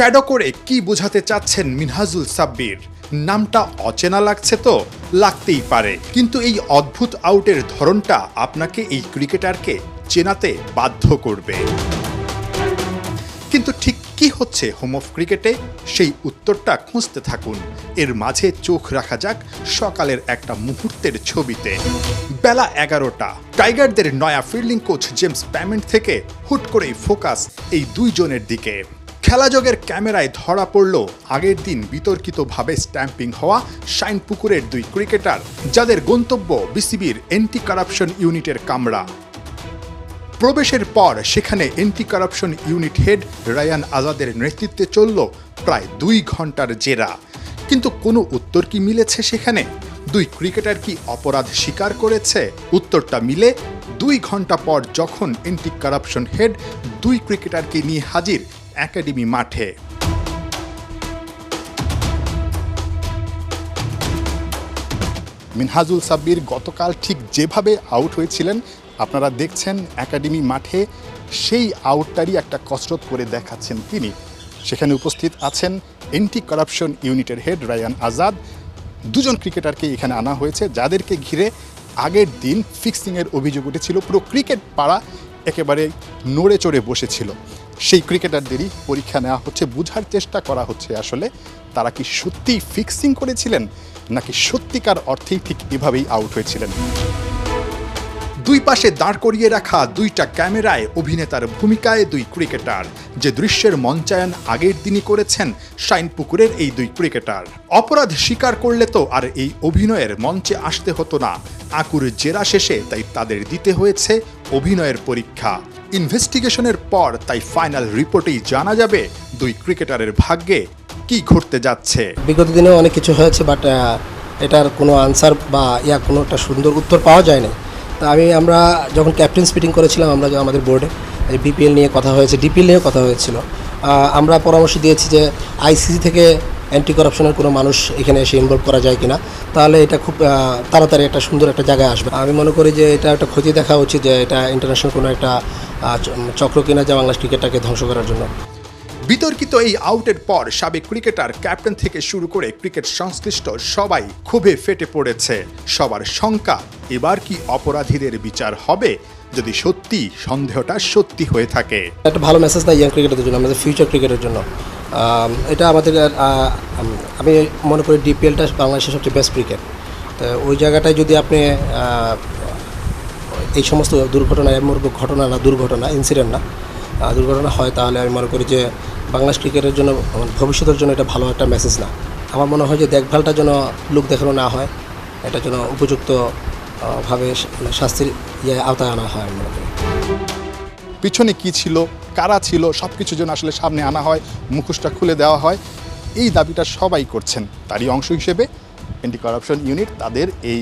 Shadow করে কি বোঝাতে চাচ্ছেন মিনহাজুল সাব্বির? নামটা অচেনা লাগছে তো, লাগতেই পারে, কিন্তু এই অদ্ভুত আউটের ধরনটা আপনাকে এই ক্রিকেটারকে চেনাতে বাধ্য করবে। কিন্তু ঠিক কি হচ্ছে হোম অফ ক্রিকেটে, সেই উত্তরটা খুঁজতে থাকুন। এর মাঝে চোখ রাখা যাক সকালের একটা মুহূর্তের ছবিতে। বেলা 11টা, টাইগারদের নয়া ফিল্ডিং কোচ জেমস প্যামেন্ট থেকে হুট করেই ফোকাস এই দুইজনের দিকে। খেলাযোগের ক্যামেরায় ধরা পড়ল আগের দিন বিতর্কিতভাবে স্ট্যাম্পিং হওয়া শাইনপুকুরের দুই ক্রিকেটার, যাদের গন্তব্য বিসিবির অ্যান্টি কারাপশন ইউনিটের কামরা। প্রবেশের পর সেখানে anti corruption unit head Ryan আজাদের নেতৃত্বে চলল প্রায় 2 ঘন্টার জেরা। কিন্তু কোনো উত্তর কি মিলেছে সেখানে? দুই ক্রিকেটার কি অপরাধ স্বীকার করেছে? উত্তরটা মিলে 2 ঘন্টা পর, যখন অ্যান্টি কারাপশন হেড দুই ক্রিকেটারকে নিয়ে হাজির একাডেমি মাঠে। মিনহাজুল সাব্বির গতকাল ঠিক যেভাবে আউট হয়েছিলেন আপনারা দেখছেন একাডেমি মাঠে, সেই আউটটারই একটা কসরত করে দেখাচ্ছেন তিনি। সেখানে উপস্থিত আছেন অ্যান্টি কারাপশন ইউনিটের হেড রায়ান আজাদ। দুজন ক্রিকেটারকে এখানে আনা হয়েছে, যাদেরকে ঘিরে আগের দিন ফিক্সিংয়ের অভিযোগ উঠেছিল। পুরো ক্রিকেট পাড়া একেবারে নড়ে চড়ে বসেছিল। সেই ক্রিকেটারদেরই পরীক্ষা নেওয়া হচ্ছে, বোঝার চেষ্টা করা হচ্ছে আসলে তারা কি সত্যিই ফিক্সিং করেছিলেন নাকি সত্যিকার অর্থেই ঠিক এভাবেই আউট হয়েছিলেন। দুই পাশে দাঁড় করিয়ে রাখা দুইটা ক্যামেরায় অভিনেতার ভূমিকায় দুই ক্রিকেটার, যে দৃশ্যের মঞ্চায়ন আগের দিনই করেছেন শাইনপুকুরের এই দুই ক্রিকেটার। অপরাধ স্বীকার করলে তো আর এই অভিনয়ের মঞ্চে আসতে হতো না। আকুর জেরা শেষে তাই তাদের দিতে হয়েছে অভিনয়ের পরীক্ষা। ইনভেস্টিগেশনের পর তাই ফাইনাল রিপোর্টেই জানা যাবে দুই ক্রিকেটারের ভাগ্যে কি ঘটতে যাচ্ছে। বিগত দিনেও অনেক কিছু হয়েছে, বাট এটার কোনো আনসার বা কোনো একটা সুন্দর উত্তর পাওয়া যায়নি। তা আমরা যখন ক্যাপ্টেন্স মিটিং করেছিলাম, আমরা আমাদের বোর্ডে বিপিএল নিয়ে কথা হয়েছে, ডিপিএল নিয়েও কথা হয়েছিল। আমরা পরামর্শ দিয়েছি যে আইসিসি থেকে অ্যান্টি করাপশনের কোনো মানুষ এখানে এসে ইনভলভ করা যায় কিনা, তাহলে এটা খুব তাড়াতাড়ি একটা সুন্দর একটা জায়গায় আসবে। আমি মনে করি যে এটা একটা খতিয়ে দেখা উচিত যে এটা ইন্টারন্যাশনাল কোনো একটা চক্র কিনা, যা বাংলাদেশ ক্রিকেটটাকে ধ্বংস করার জন্য। বিতর্কিত এই আউটের পর সাবেক ক্রিকেটার, ক্যাপ্টেন থেকে শুরু করে ক্রিকেট সংশ্লিষ্ট সবাই ক্ষোভে ফেটে পড়েছে। সবার শঙ্কা, এবার কি অপরাধীদের বিচার হবে যদি সত্যি সন্দেহটা সত্যি হয়ে থাকে। একটা ভালো মেসেজ দেয় ইয়াং ক্রিকেটারদের জন্য, আমাদের ফিউচার ক্রিকেটের জন্য। এটা আমাদের আমি মনে করি ডিপিএলটা বাংলাদেশের সবচেয়ে বেস্ট ক্রিকেট। তো ওই জায়গাটায় যদি আপনি এই সমস্ত দুর্ঘটনা, ঘটনা না, দুর্ঘটনা, ইনসিডেন্ট না, দুর্ঘটনা হয়, তাহলে আমি মনে করি যে বাংলাদেশ ক্রিকেটের জন্য, ভবিষ্যতের জন্য এটা ভালো একটা মেসেজ না। আমার মনে হয় যে দেখভালটা যেন লোক দেখানো না হয়, এটা যেন উপযুক্তভাবে শাস্তির আওতায় আনা হয়। আমি মনে করি পিছনে কি ছিল, কারা ছিল, সব কিছু যেন আসলে সামনে আনা হয়, মুখোশটা খুলে দেওয়া হয়, এই দাবিটা সবাই করছেন। তারই অংশ হিসেবে অ্যান্টি কারাপশন ইউনিট তাদের এই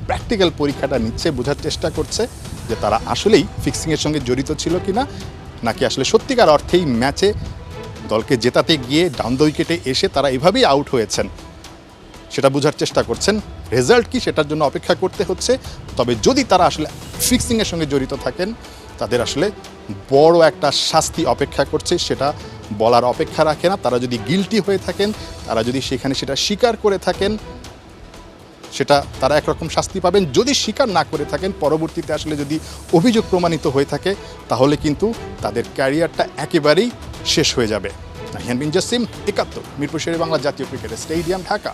প্র্যাকটিক্যাল পরীক্ষাটা নিচ্ছে, বোঝার চেষ্টা করছে যে তারা আসলেই ফিক্সিংয়ের সঙ্গে জড়িত ছিল কিনা, নাকি আসলে সত্যিকার অর্থেই ম্যাচে দলকে জেতাতে গিয়ে ডাউন দ্য উইকেটে এসে তারা এভাবেই আউট হয়েছেন। সেটা বোঝার চেষ্টা করছেন। রেজাল্ট কি, সেটার জন্য অপেক্ষা করতে হচ্ছে। তবে যদি তারা আসলে ফিক্সিংয়ের সঙ্গে জড়িত থাকেন, তাদের আসলে বড় একটা শাস্তি অপেক্ষা করছে, সেটা বলার অপেক্ষা রাখে না। তারা যদি গিলটি হয়ে থাকেন, তারা যদি সেখানে সেটা স্বীকার করে থাকেন, সেটা তারা একরকম শাস্তি পাবেন। যদি স্বীকার না করে থাকেন, পরবর্তীতে আসলে যদি অভিযোগ প্রমাণিত হয়ে থাকে, তাহলে কিন্তু তাদের ক্যারিয়ারটা একেবারেই শেষ হয়ে যাবে। নাহিয়ান বিন জাসিম, ৭১, মিরপুর শেরে বাংলা জাতীয় ক্রিকেট স্টেডিয়াম, ঢাকা।